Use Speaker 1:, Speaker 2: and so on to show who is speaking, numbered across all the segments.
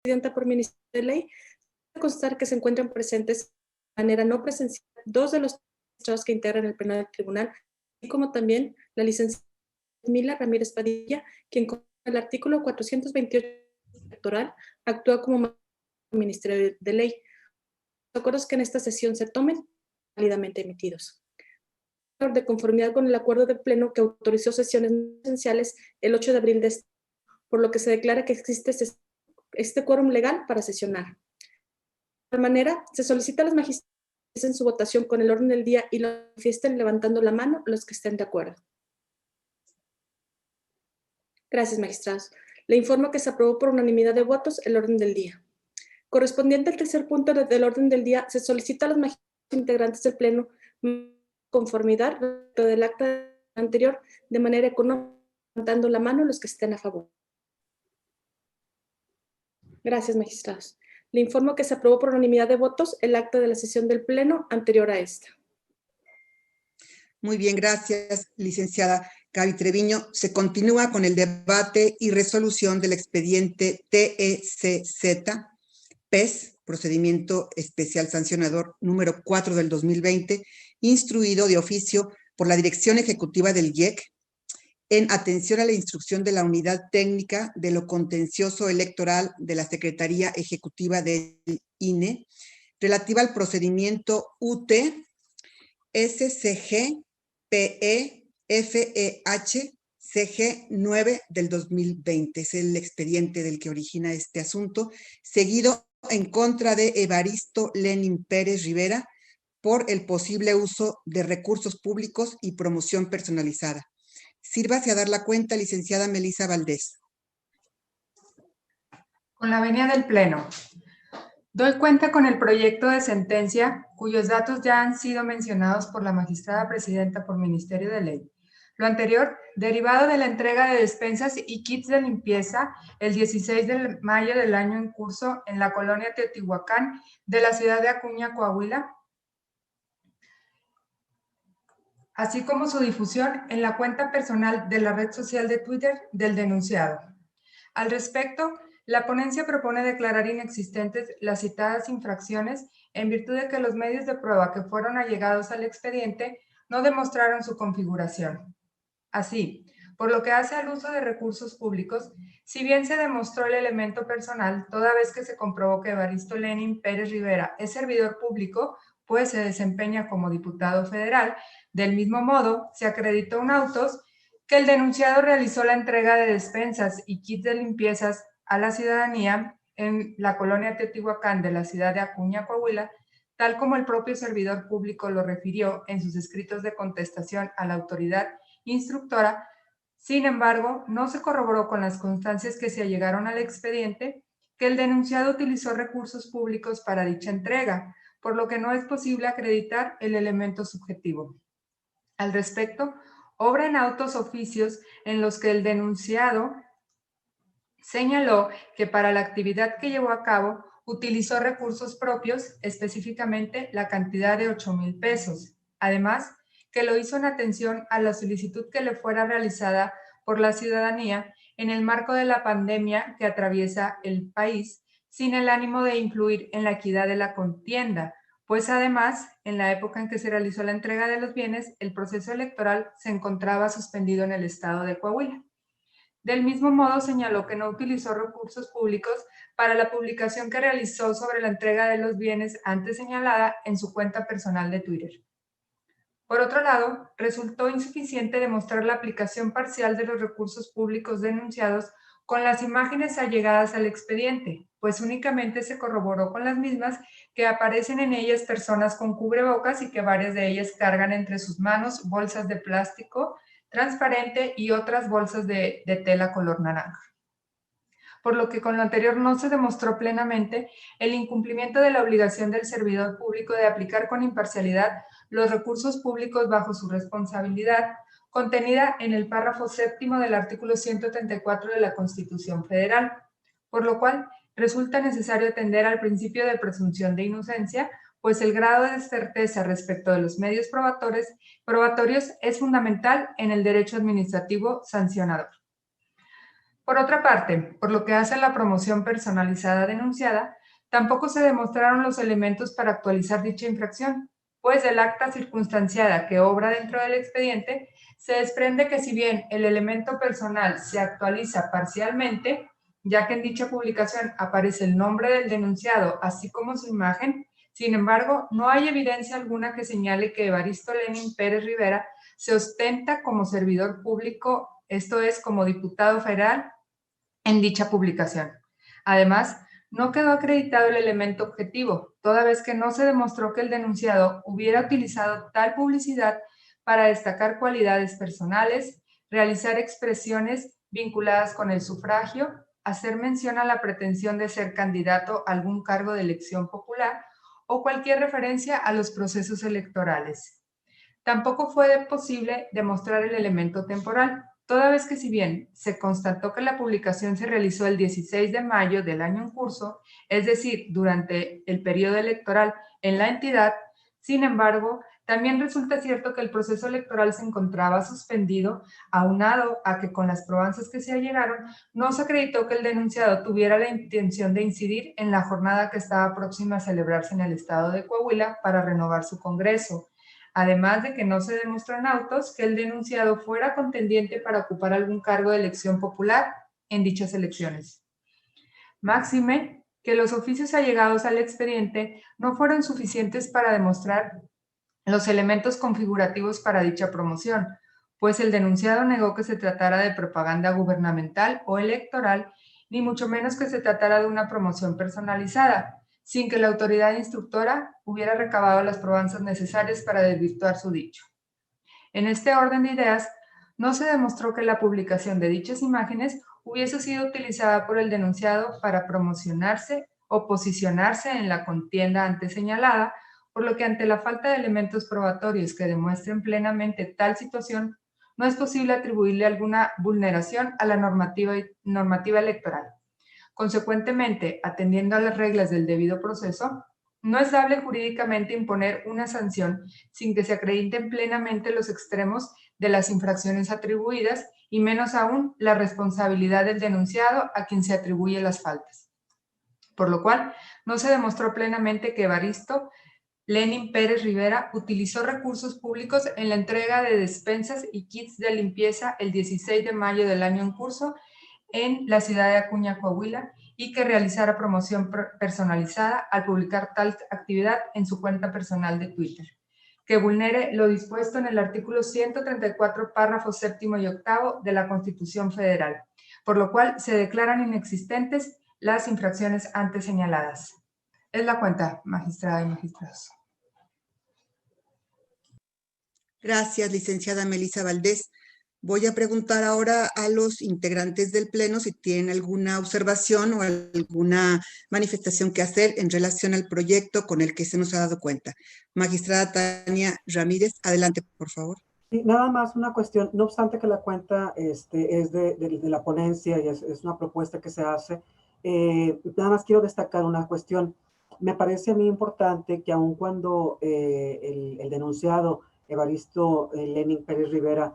Speaker 1: presidenta por ministerio de ley, constar que se encuentran presentes de manera no presencial 2 de los magistrados que integran el pleno del tribunal, así como también la licenciada Mila Ramírez Padilla, quien con el artículo 428 electoral actúa como magistrado del ministerio de ley. Los acuerdos que en esta sesión se tomen válidamente emitidos. De conformidad con el acuerdo de pleno que autorizó sesiones no presenciales el 8 de abril de este año, por lo que se declara que existe este quórum legal para sesionar. De igual manera, se solicita a los magistrados que realicen su votación con el orden del día y lo manifiesten levantando la mano los que estén de acuerdo. Gracias, magistrados. Le informo que se aprobó por unanimidad de votos el orden del día. Correspondiente al tercer punto del orden del día, se solicita a los magistrados integrantes del pleno conformidad del acta anterior de manera económica, levantando la mano los que estén a favor. Gracias, magistrados. Le informo que se aprobó por unanimidad de votos el acta de la sesión del pleno anterior a esta.
Speaker 2: Muy bien, gracias, licenciada Gaby Treviño. Se continúa con el debate y resolución del expediente TECZ-PES, procedimiento especial sancionador número 4 del 2020, instruido de oficio por la Dirección Ejecutiva del IEC, en atención a la instrucción de la Unidad Técnica de lo Contencioso Electoral de la Secretaría Ejecutiva del INE, relativa al procedimiento UT SCG PE FEH CG 9 del 2020. Es el expediente del que origina este asunto, seguido en contra de Evaristo Lenin Pérez Rivera por el posible uso de recursos públicos y promoción personalizada. Sírvase a dar la cuenta, licenciada Melisa Valdés.
Speaker 3: Con la venia del Pleno. Doy cuenta con el proyecto de sentencia, cuyos datos ya han sido mencionados por la magistrada presidenta por Ministerio de Ley. Lo anterior, derivado de la entrega de despensas y kits de limpieza el 16 de mayo del año en curso en la colonia Teotihuacán de la ciudad de Acuña, Coahuila, así como su difusión en la cuenta personal de la red social de Twitter del denunciado. Al respecto, la ponencia propone declarar inexistentes las citadas infracciones en virtud de que los medios de prueba que fueron allegados al expediente no demostraron su configuración. Así, por lo que hace al uso de recursos públicos, si bien se demostró el elemento personal, toda vez que se comprobó que Evaristo Lenin Pérez Rivera es servidor público, pues se desempeña como diputado federal, del mismo modo, se acreditó en autos que el denunciado realizó la entrega de despensas y kits de limpiezas a la ciudadanía en la colonia Teotihuacán de la ciudad de Acuña, Coahuila, tal como el propio servidor público lo refirió en sus escritos de contestación a la autoridad instructora. Sin embargo, no se corroboró con las constancias que se allegaron al expediente que el denunciado utilizó recursos públicos para dicha entrega, por lo que no es posible acreditar el elemento subjetivo. Al respecto, obra en autos oficios en los que el denunciado señaló que para la actividad que llevó a cabo utilizó recursos propios, específicamente la cantidad de 8,000 pesos. Además, que lo hizo en atención a la solicitud que le fuera realizada por la ciudadanía en el marco de la pandemia que atraviesa el país, sin el ánimo de influir en la equidad de la contienda, pues además, en la época en que se realizó la entrega de los bienes, el proceso electoral se encontraba suspendido en el estado de Coahuila. Del mismo modo, señaló que no utilizó recursos públicos para la publicación que realizó sobre la entrega de los bienes antes señalada en su cuenta personal de Twitter. Por otro lado, resultó insuficiente demostrar la aplicación parcial de los recursos públicos denunciados con las imágenes allegadas al expediente, pues únicamente se corroboró con las mismas que aparecen en ellas personas con cubrebocas y que varias de ellas cargan entre sus manos bolsas de plástico transparente y otras bolsas de tela color naranja. Por lo que con lo anterior no se demostró plenamente el incumplimiento de la obligación del servidor público de aplicar con imparcialidad los recursos públicos bajo su responsabilidad, contenida en el párrafo 7º del artículo 134 de la Constitución Federal, por lo cual resulta necesario atender al principio de presunción de inocencia, pues el grado de certeza respecto de los medios probatorios es fundamental en el derecho administrativo sancionador. Por otra parte, por lo que hace a la promoción personalizada denunciada, tampoco se demostraron los elementos para actualizar dicha infracción, pues del acta circunstanciada que obra dentro del expediente se desprende que si bien el elemento personal se actualiza parcialmente, ya que en dicha publicación aparece el nombre del denunciado así como su imagen, sin embargo, no hay evidencia alguna que señale que Evaristo Lenin Pérez Rivera se ostenta como servidor público, esto es, como diputado federal, en dicha publicación. Además, no quedó acreditado el elemento objetivo, toda vez que no se demostró que el denunciado hubiera utilizado tal publicidad para destacar cualidades personales, realizar expresiones vinculadas con el sufragio, hacer mención a la pretensión de ser candidato a algún cargo de elección popular o cualquier referencia a los procesos electorales. Tampoco fue posible demostrar el elemento temporal, toda vez que si bien se constató que la publicación se realizó el 16 de mayo del año en curso, es decir, durante el periodo electoral en la entidad, sin embargo, también resulta cierto que el proceso electoral se encontraba suspendido, aunado a que con las probanzas que se allegaron, no se acreditó que el denunciado tuviera la intención de incidir en la jornada que estaba próxima a celebrarse en el estado de Coahuila para renovar su congreso. Además de que no se demostró en autos que el denunciado fuera contendiente para ocupar algún cargo de elección popular en dichas elecciones. Máxime que los oficios allegados al expediente no fueron suficientes para demostrar los elementos configurativos para dicha promoción, pues el denunciado negó que se tratara de propaganda gubernamental o electoral, ni mucho menos que se tratara de una promoción personalizada, sin que la autoridad instructora hubiera recabado las probanzas necesarias para desvirtuar su dicho. En este orden de ideas, no se demostró que la publicación de dichas imágenes hubiese sido utilizada por el denunciado para promocionarse o posicionarse en la contienda antes señalada, por lo que ante la falta de elementos probatorios que demuestren plenamente tal situación, no es posible atribuirle alguna vulneración a la normativa electoral. Consecuentemente, atendiendo a las reglas del debido proceso, no es dable jurídicamente imponer una sanción sin que se acrediten plenamente los extremos de las infracciones atribuidas y menos aún la responsabilidad del denunciado a quien se atribuye las faltas. Por lo cual, no se demostró plenamente que Evaristo Lenin Pérez Rivera utilizó recursos públicos en la entrega de despensas y kits de limpieza el 16 de mayo del año en curso en la ciudad de Acuña, Coahuila, y que realizara promoción personalizada al publicar tal actividad en su cuenta personal de Twitter, que vulnere lo dispuesto en el artículo 134, párrafos séptimo y octavo de la Constitución Federal, por lo cual se declaran inexistentes las infracciones antes señaladas. Es la cuenta, magistrada y magistrados.
Speaker 2: Gracias, licenciada Melissa Valdés. Voy a preguntar ahora a los integrantes del Pleno si tienen alguna observación o alguna manifestación que hacer en relación al proyecto con el que se nos ha dado cuenta. Magistrada Tania Ramírez, adelante, por favor.
Speaker 4: Sí, nada más una cuestión, no obstante que la cuenta es de la ponencia y es una propuesta que se hace, nada más quiero destacar una cuestión. Me parece a mí importante que aun cuando el denunciado Evaristo Lenin Pérez Rivera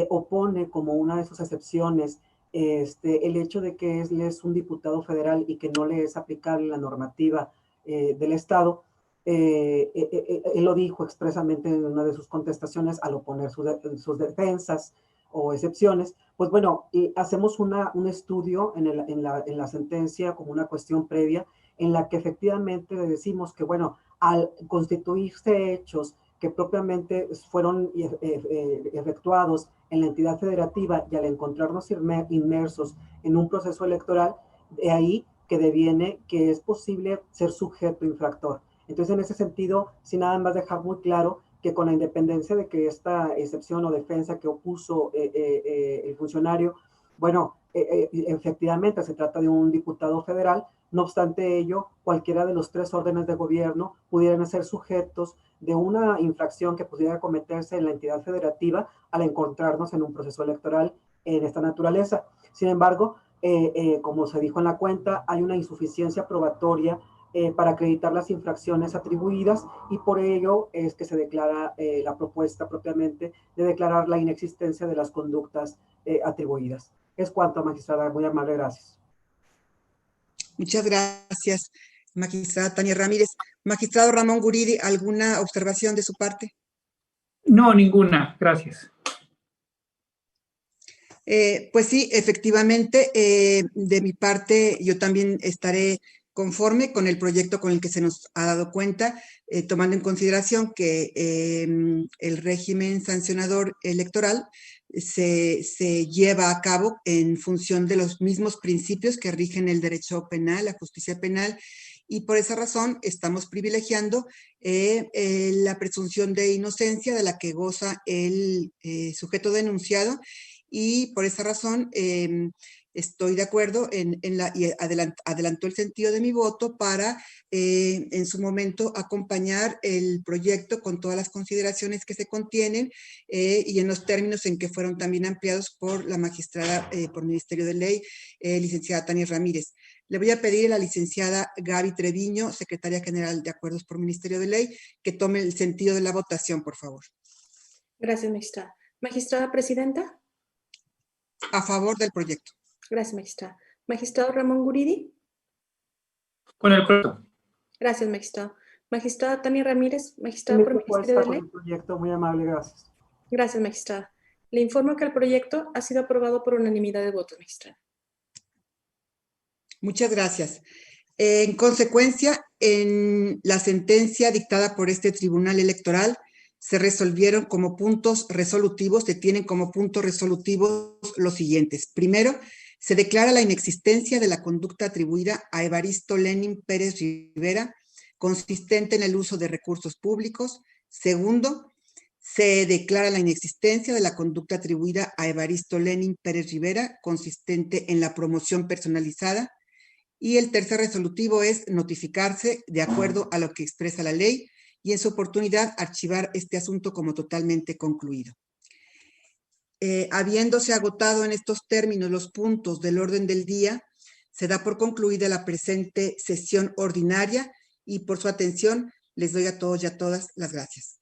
Speaker 4: opone como una de sus excepciones el hecho de que él es un diputado federal y que no le es aplicable la normativa del Estado, él lo dijo expresamente en una de sus contestaciones al oponer sus defensas o excepciones. Pues bueno, hacemos un estudio en la sentencia como una cuestión previa en la que efectivamente le decimos que, bueno, al constituirse hechos que propiamente fueron efectuados en la entidad federativa y al encontrarnos inmersos en un proceso electoral, de ahí que deviene que es posible ser sujeto infractor. Entonces, en ese sentido, sin nada más dejar muy claro que con la independencia de que esta excepción o defensa que opuso el funcionario, bueno, efectivamente se trata de un diputado federal, no obstante ello, cualquiera de los tres órdenes de gobierno pudieran ser sujetos de una infracción que pudiera cometerse en la entidad federativa al encontrarnos en un proceso electoral en esta naturaleza. Sin embargo, como se dijo en la cuenta, hay una insuficiencia probatoria para acreditar las infracciones atribuidas y por ello es que se declara la propuesta propiamente de declarar la inexistencia de las conductas atribuidas. Es cuanto, magistrada. Muy amable, gracias.
Speaker 2: Muchas gracias, magistrada Tania Ramírez. Magistrado Ramón Guridi, ¿alguna observación de su parte?
Speaker 5: No, ninguna. Gracias.
Speaker 2: Pues sí, efectivamente, de mi parte yo también estaré conforme con el proyecto con el que se nos ha dado cuenta, tomando en consideración que el régimen sancionador electoral se lleva a cabo en función de los mismos principios que rigen el derecho penal, la justicia penal, y por esa razón estamos privilegiando la presunción de inocencia de la que goza el sujeto denunciado, y por esa razón estoy de acuerdo y adelantó el sentido de mi voto para en su momento acompañar el proyecto con todas las consideraciones que se contienen y en los términos en que fueron también ampliados por la magistrada por Ministerio de Ley, licenciada Tania Ramírez. Le voy a pedir a la licenciada Gaby Treviño, secretaria general de Acuerdos por Ministerio de Ley, que tome el sentido de la votación, por favor.
Speaker 1: Gracias, magistrada. Magistrada presidenta.
Speaker 2: A favor del proyecto.
Speaker 1: Gracias, magistrada. Magistrado Ramón Guridi.
Speaker 5: Con el proyecto.
Speaker 1: Gracias, magistrado. Magistrada Tania Ramírez, magistrada por Ministerio de Ley.
Speaker 4: Con el proyecto, muy amable, gracias.
Speaker 1: Gracias, magistrada. Le informo que el proyecto ha sido aprobado por unanimidad de votos, magistrada.
Speaker 2: Muchas gracias. En consecuencia, en la sentencia dictada por este Tribunal Electoral, se resolvieron como puntos resolutivos, se tienen como puntos resolutivos los siguientes. Primero, se declara la inexistencia de la conducta atribuida a Evaristo Lenin Pérez Rivera, consistente en el uso de recursos públicos. Segundo, se declara la inexistencia de la conducta atribuida a Evaristo Lenin Pérez Rivera, consistente en la promoción personalizada. Y el tercer resolutivo es notificarse de acuerdo a lo que expresa la ley y en su oportunidad archivar este asunto como totalmente concluido. Habiéndose agotado en estos términos los puntos del orden del día, se da por concluida la presente sesión ordinaria y por su atención les doy a todos y a todas las gracias.